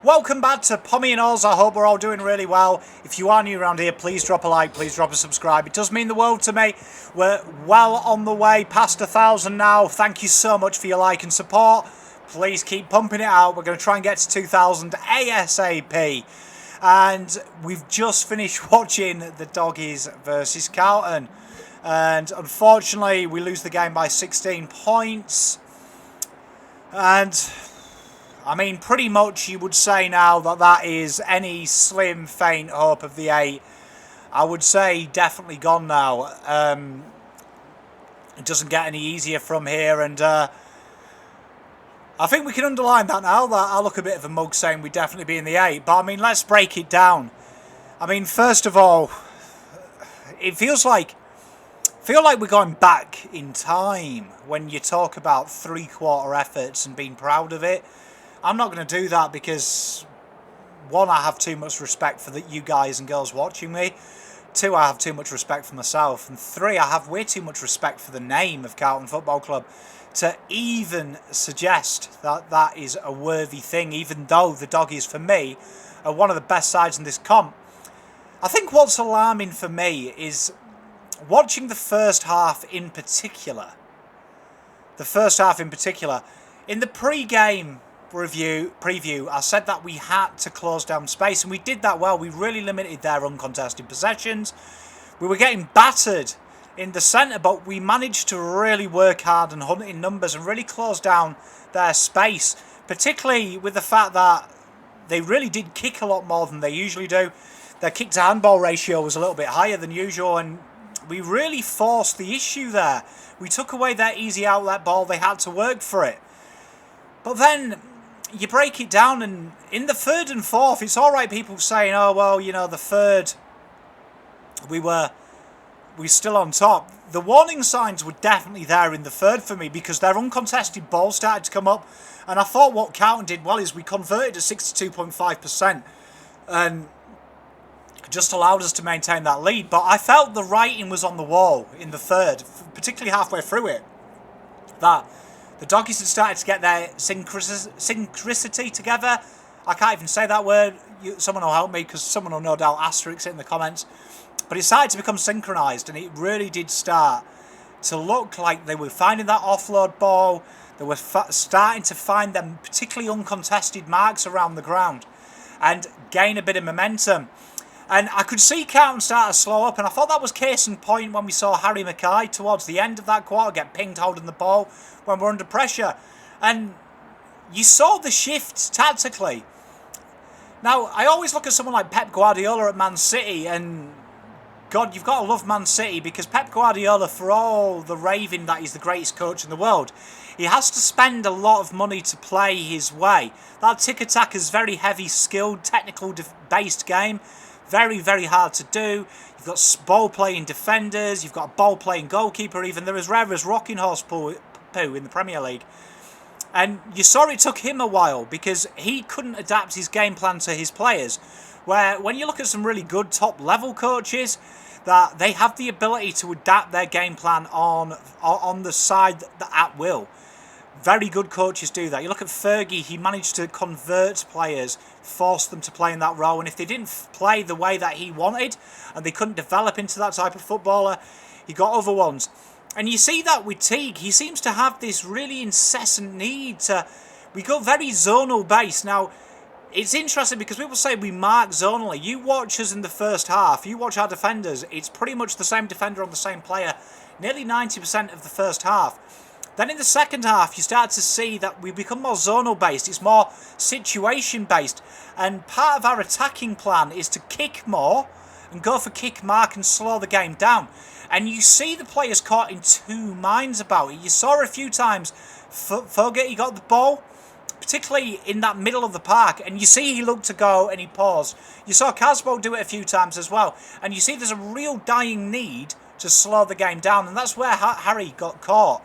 Welcome back to Pommy and Oz. I hope we're all doing really well. If you are new around here, please drop a like, please drop a subscribe. It does mean the world to me. We're well on the way, past 1,000 now. Thank you so much for your like and support. Please keep pumping it out. We're going to try and get to 2,000 ASAP. And we've just finished watching the Doggies versus Carlton. And unfortunately, we lose the game by 16 points. And I mean, pretty much you would say now that is any slim, faint hope of the 8. I would say definitely gone now. It doesn't get any easier from here, and I think we can underline that now. That I look a bit of a mug saying we'd definitely be in the 8. But I mean, let's break it down. I mean, first of all, it feels like we're going back in time when you talk about three-quarter efforts and being proud of it. I'm not going to do that because, one, I have too much respect for you guys and girls watching me. 2, I have too much respect for myself. And 3, I have way too much respect for the name of Carlton Football Club to even suggest that that is a worthy thing, even though the Doggies, for me, are one of the best sides in this comp. I think what's alarming for me is watching the first half in particular. In the pre-game preview, I said that we had to close down space, and we did that well. We really limited their uncontested possessions. We were getting battered in the centre, but we managed to really work hard and hunt in numbers and really close down their space, particularly with the fact that they really did kick a lot more than they usually do. Their kick to handball ratio was a little bit higher than usual, and we really forced the issue there. We took away their easy outlet ball. They had to work for it. But then you break it down, and in the third and fourth, it's all right people saying, oh, well, you know, the third, we're still on top. The warning signs were definitely there in the third for me because their uncontested ball started to come up, and I thought what Carlton did well is we converted at 62.5% and just allowed us to maintain that lead. But I felt the writing was on the wall in the third, particularly halfway through it, that the Doggies had started to get their synchronicity together. I can't even say that word. Someone will help me because someone will no doubt asterisk it in the comments. But it started to become synchronised, and it really did start to look like they were finding that offload ball. They were starting to find them particularly uncontested marks around the ground and gain a bit of momentum. And I could see Carlton start to slow up, and I thought that was case in point when we saw Harry Mackay towards the end of that quarter get pinged holding the ball when we're under pressure. And you saw the shift tactically. Now, I always look at someone like Pep Guardiola at Man City, and God, you've got to love Man City because Pep Guardiola, for all the raving that he's the greatest coach in the world, he has to spend a lot of money to play his way. That tic-tac is very heavy, skilled, technical-based game. Very, very hard to do. You've got ball-playing defenders. You've got a ball-playing goalkeeper. Even they're as rare as rocking horse poo in the Premier League. And you saw it took him a while because he couldn't adapt his game plan to his players. Where when you look at some really good top-level coaches, that they have the ability to adapt their game plan on the side at will. Very good coaches do that. You look at Fergie, he managed to convert players, force them to play in that role, and if they didn't play the way that he wanted, and they couldn't develop into that type of footballer, he got other ones. And you see that with Teague, he seems to have this really incessant need to... We go very zonal based. Now, it's interesting because people say we mark zonally. You watch us in the first half, you watch our defenders, it's pretty much the same defender on the same player, nearly 90% of the first half. Then in the second half, you start to see that we become more zonal based. It's more situation based. And part of our attacking plan is to kick more and go for kick mark and slow the game down. And you see the players caught in two minds about it. You saw a few times Fogarty got the ball, particularly in that middle of the park, and you see he looked to go and he paused. You saw Casbo do it a few times as well. And you see there's a real dying need to slow the game down. And that's where Harry got caught.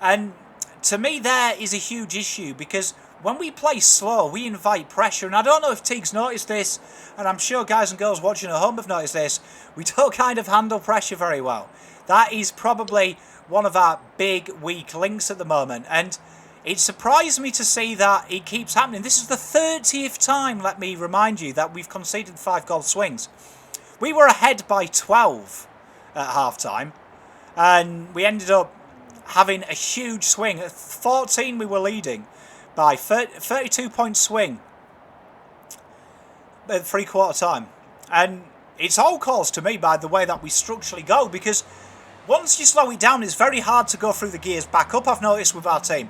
And to me, there is a huge issue because when we play slow, we invite pressure. And I don't know if Teague's noticed this, and I'm sure guys and girls watching at home have noticed this. We don't kind of handle pressure very well. That is probably one of our big weak links at the moment. And it surprised me to see that it keeps happening. This is the 30th time, let me remind you, that we've conceded 5-goal swings. We were ahead by 12 at half-time, and we ended up having a huge swing. At 14 we were leading by 32-point swing at three-quarter time. And it's all caused to me by the way that we structurally go, because once you slow it down, it's very hard to go through the gears back up, I've noticed, with our team.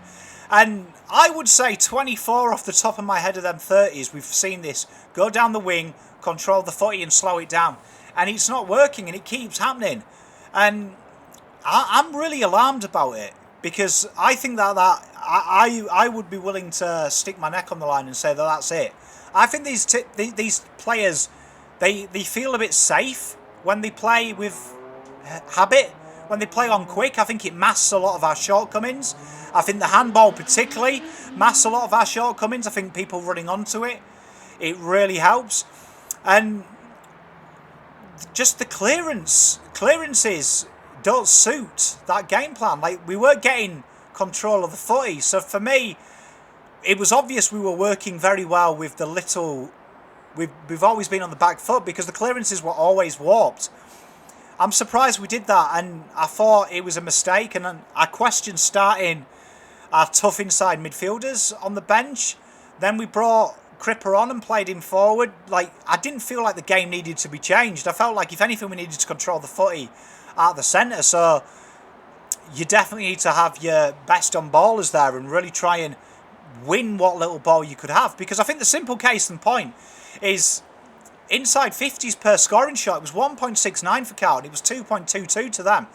And I would say 24 off the top of my head of them 30s, we've seen this go down the wing, control the footy and slow it down. And it's not working, and it keeps happening. And I'm really alarmed about it, because I think that I would be willing to stick my neck on the line and say that that's it. I think these players, they feel a bit safe when they play with habit. When they play on quick, I think it masks a lot of our shortcomings. I think the handball particularly masks a lot of our shortcomings. I think people running onto it, it really helps. And just the clearances don't suit that game plan. Like, we weren't getting control of the footy. So for me, it was obvious we were working very well with the little... We've always been on the back foot, because the clearances were always warped. I'm surprised we did that, and I thought it was a mistake, and I questioned starting our tough inside midfielders on the bench. Then we brought Cripper on and played him forward. Like, I didn't feel like the game needed to be changed. I felt like, if anything, we needed to control the footy at the centre. So you definitely need to have your best on ballers there and really try and win what little ball you could have. Because I think the simple case in point is inside 50s per scoring shot. It was 1.69 for Carlton. It was 2.22 to them,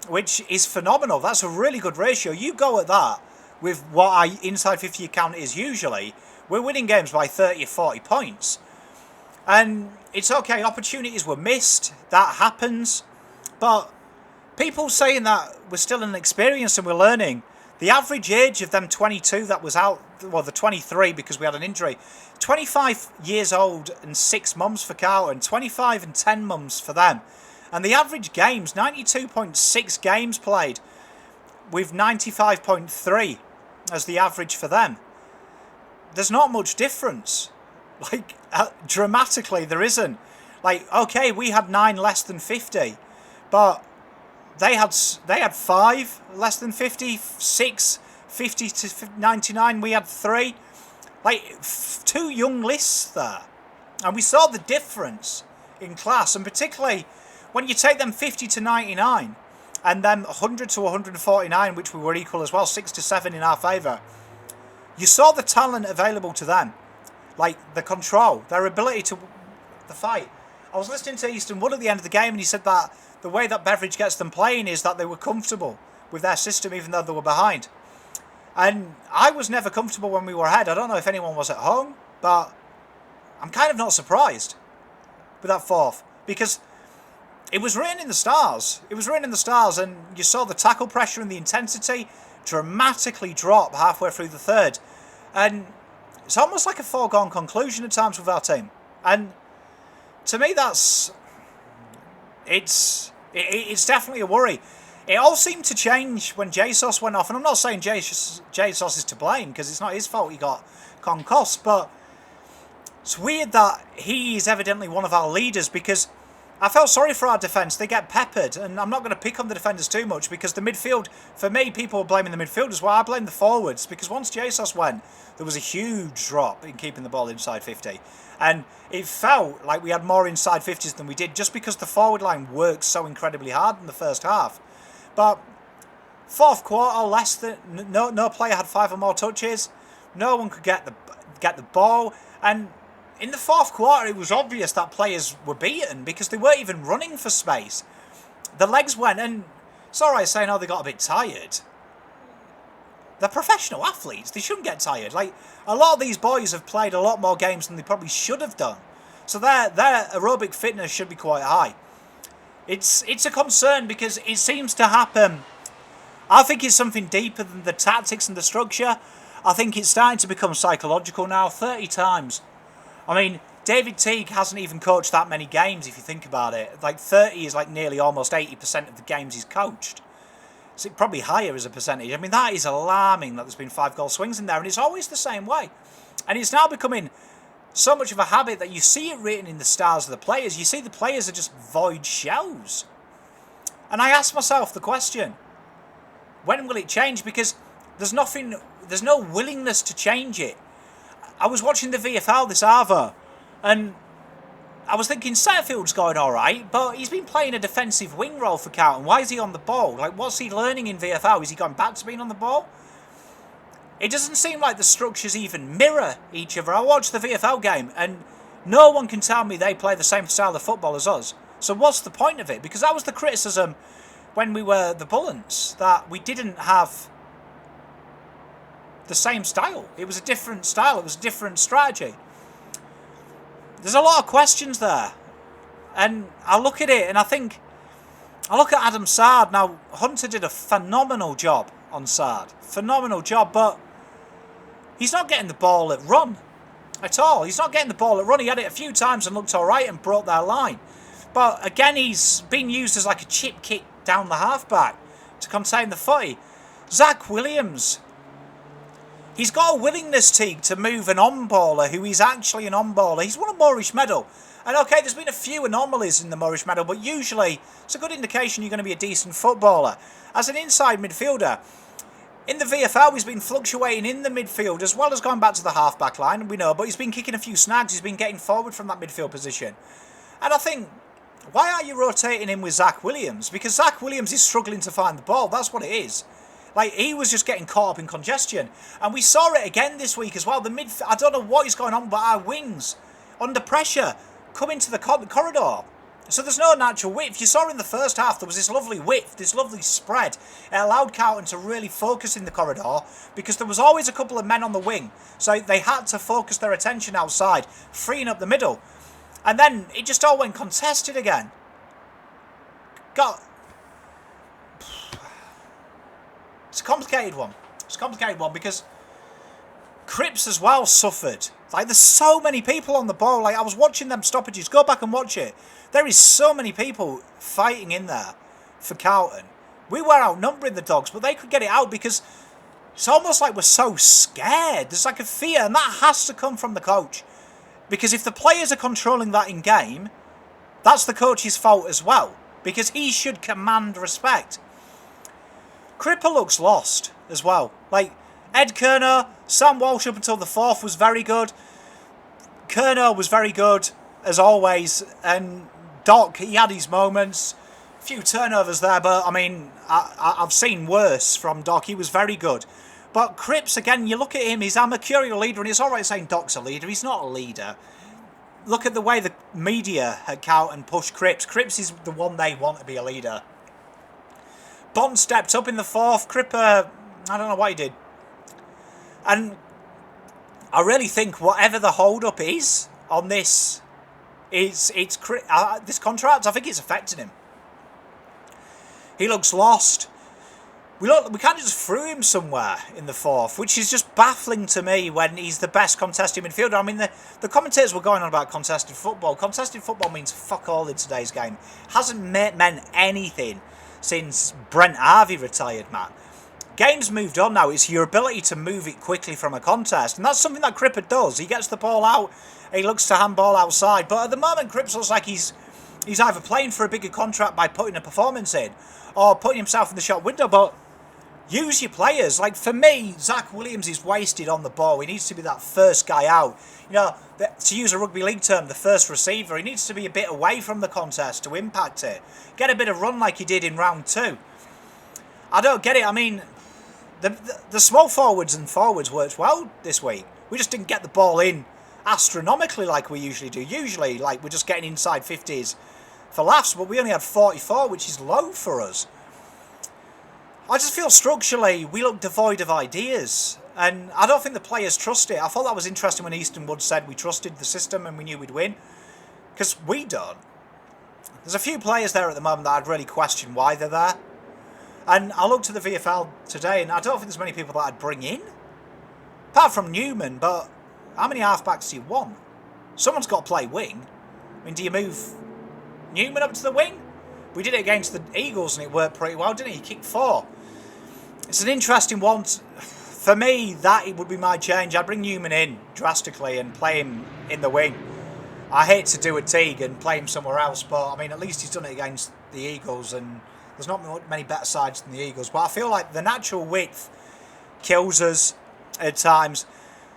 which is phenomenal. That's a really good ratio. You go at that with what our inside 50 count is usually, we're winning games by 30 or 40 points. And it's okay, opportunities were missed. That happens. But people saying that we're still inexperienced and we're learning, the average age of them 22 that was out, well, the 23 because we had an injury, 25 years old and 6 months for Carlton, 25 and 10 months for them. And the average games, 92.6 games played, with 95.3 as the average for them. There's not much difference. Like, dramatically, there isn't. Like, okay, we had 9 less than 50, but they had 5 less than 50, 6 50 to 99. We had 3. Like, 2 young lists there, and we saw the difference in class, and particularly when you take them 50 to 99 and then 100 to 149, which we were equal as well, 6 to 7 in our favour. You saw the talent available to them, like the control, their ability to the fight. I was listening to Easton Wood at the end of the game, and he said that the way that Beveridge gets them playing is that they were comfortable with their system even though they were behind. And I was never comfortable when we were ahead. I don't know if anyone was at home, but I'm kind of not surprised with that fourth, because it was written in the stars. It was written in the stars, and you saw the tackle pressure and the intensity dramatically drop halfway through the third. And it's almost like a foregone conclusion at times with our team. And to me, it's definitely a worry. It all seemed to change when Jesus went off, and I'm not saying Jesus is to blame, because it's not his fault he got concussed, but it's weird that he is evidently one of our leaders, because I felt sorry for our defence. They get peppered, and I'm not going to pick on the defenders too much, because the midfield, for me, people are blaming the midfielders. Well, I blame the forwards, because once Jesus went, there was a huge drop in keeping the ball inside 50. And it felt like we had more inside 50s than we did, just because the forward line worked so incredibly hard in the first half. But fourth quarter, less than no player had 5 or more touches. No one could get the ball, and in the fourth quarter, it was obvious that players were beaten because they weren't even running for space. The legs went, and it's all right saying, oh, they got a bit tired. They're professional athletes. They shouldn't get tired. Like, a lot of these boys have played a lot more games than they probably should have done. So their aerobic fitness should be quite high. It's a concern, because it seems to happen. I think it's something deeper than the tactics and the structure. I think it's starting to become psychological now. 30 times. I mean, David Teague hasn't even coached that many games, if you think about it. Like, 30 is like nearly almost 80% of the games he's coached. probably higher as a percentage. I mean, that is alarming that there's been 5-goal swings in there, and it's always the same way. And it's now becoming so much of a habit that you see it written in the stars of the players. You see the players are just void shells. And I ask myself the question, when will it change? Because there's no willingness to change it. I was watching the VFL this Arvo, and I was thinking Setterfield's going alright, but he's been playing a defensive wing role for Carlton. Why is he on the ball? Like, what's he learning in VFL? Is he going back to being on the ball? It doesn't seem like the structures even mirror each other. I watched the VFL game, and no one can tell me they play the same style of football as us. So what's the point of it? Because that was the criticism when we were the Bullants, that we didn't have the same style. It was a different style. It was a different strategy. There's a lot of questions there. And I look at it and I look at Adam Sard. Now, Hunter did a phenomenal job on Sard. Phenomenal job, but he's not getting the ball at run at all. He's not getting the ball at run. He had it a few times and looked alright and broke their line. But again, he's been used as like a chip kick down the halfback to contain the footy. Zach Williams, he's got a willingness, Teague, to move an on-baller who is actually an on-baller. He's won a Moorish medal. And okay, there's been a few anomalies in the Moorish medal, but usually it's a good indication you're going to be a decent footballer. As an inside midfielder, in the VFL, he's been fluctuating in the midfield as well as going back to the half-back line, we know, but he's been kicking a few snags. He's been getting forward from that midfield position. And I think, why are you rotating him with Zach Williams? Because Zach Williams is struggling to find the ball. That's what it is. Like, he was just getting caught up in congestion. And we saw it again this week as well. I don't know what is going on, but our wings, under pressure, come into the corridor. So there's no natural width. You saw in the first half there was this lovely width, this lovely spread. It allowed Carlton to really focus in the corridor because there was always a couple of men on the wing. So they had to focus their attention outside, freeing up the middle. And then it just all went contested again. It's a complicated one. It's a complicated one because Cripps as well suffered. Like, there's so many people on the ball. Like, I was watching them stoppages. Go back and watch it. There is so many people fighting in there for Carlton. We were outnumbering the Dogs, but they could get it out because it's almost like we're so scared. There's like a fear, and that has to come from the coach. Because if the players are controlling that in game, that's the coach's fault as well. Because he should command respect. Cripper looks lost as well. Like, Ed Kerner, Sam Walsh up until the fourth was very good. Kerner was very good, as always. And Doc, he had his moments. A few turnovers there, but, I mean, I've seen worse from Doc. He was very good. But Cripps, again, you look at him, he's a mercurial leader, and it's alright saying Doc's a leader. He's not a leader. Look at the way the media at Carlton push Cripps. Cripps is the one they want to be a leader. Bond stepped up in the fourth. Cripper, I don't know what he did. And I really think whatever the hold-up is on this, this contract, I think it's affecting him. He looks lost. We kind of just threw him somewhere in the fourth, which is just baffling to me when he's the best contested midfielder. I mean, the commentators were going on about contested football. Contested football means fuck all in today's game. Hasn't meant anything since Brent Harvey retired, man. Game's moved on now. It's your ability to move it quickly from a contest, and that's something that Cripper does. He gets the ball out, he looks to handball outside, but at the moment, Cripps looks like he's either playing for a bigger contract by putting a performance in, or putting himself in the shop window, but use your players. Like, for me, Zach Williams is wasted on the ball. He needs to be that first guy out. You know, to use a rugby league term, the first receiver. He needs to be a bit away from the contest to impact it. Get a bit of run like he did in round 2. I don't get it. I mean, the small forwards and forwards worked well this week. We just didn't get the ball in astronomically like we usually do. Usually, like, we're just getting inside 50s for laughs, but we only had 44, which is low for us. I just feel structurally we look devoid of ideas, and I don't think the players trust it. I thought that was interesting when Easton Wood said we trusted the system and we knew we'd win, because we don't. There's a few players there at the moment that I'd really question why they're there. And I looked at the VFL today, and I don't think there's many people that I'd bring in, apart from Newman, but how many halfbacks do you want? Someone's got to play wing. I mean, do you move Newman up to the wing? We did it against the Eagles and it worked pretty well, didn't it? He kicked 4. It's an interesting one. For me, that it would be my change. I'd bring Newman in drastically and play him in the wing. I hate to do a Teague and play him somewhere else, but I mean, at least he's done it against the Eagles, and there's not many better sides than the Eagles. But I feel like the natural width kills us at times.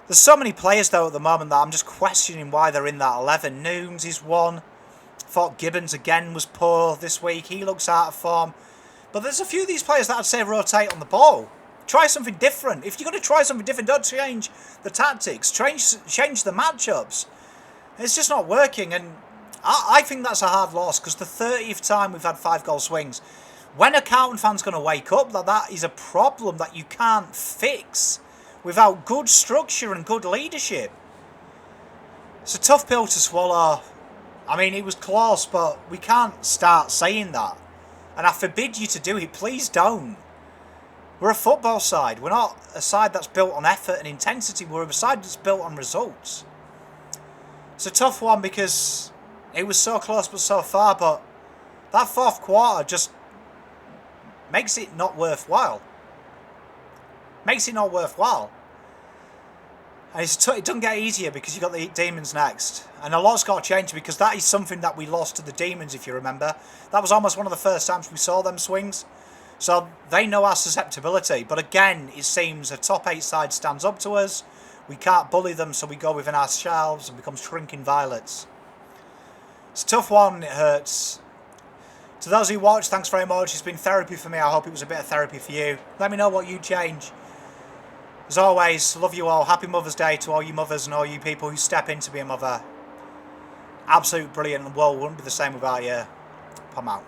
There's so many players, though, at the moment that I'm just questioning why they're in that 11. Nooms is one. Thought Gibbons again was poor this week. He looks out of form. But there's a few of these players that I'd say rotate on the ball. Try something different. If you're going to try something different, don't change the tactics. Change the matchups. It's just not working, and I think that's a hard loss, because the 30th time we've had 5-goal swings. When a Carlton fan's going to wake up that is a problem that you can't fix without good structure and good leadership. It's a tough pill to swallow. I mean, it was close, but we can't start saying that. And I forbid you to do it. Please don't. We're a football side. We're not a side that's built on effort and intensity. We're a side that's built on results. It's a tough one because it was so close but so far, but that fourth quarter just makes it not worthwhile. Makes it not worthwhile. And it doesn't get easier because you've got the Demons next. And a lot's got to change, because that is something that we lost to the Demons, if you remember. That was almost one of the first times we saw them swings. So they know our susceptibility. But again, it seems a top 8 side stands up to us. We can't bully them, so we go within ourselves and become shrinking violets. It's a tough one, it hurts. To those who watched, thanks very much. It's been therapy for me. I hope it was a bit of therapy for you. Let me know what you change. As always, love you all. Happy Mother's Day to all you mothers and all you people who step in to be a mother. Absolute brilliant, and the world wouldn't be the same without you. I'm out.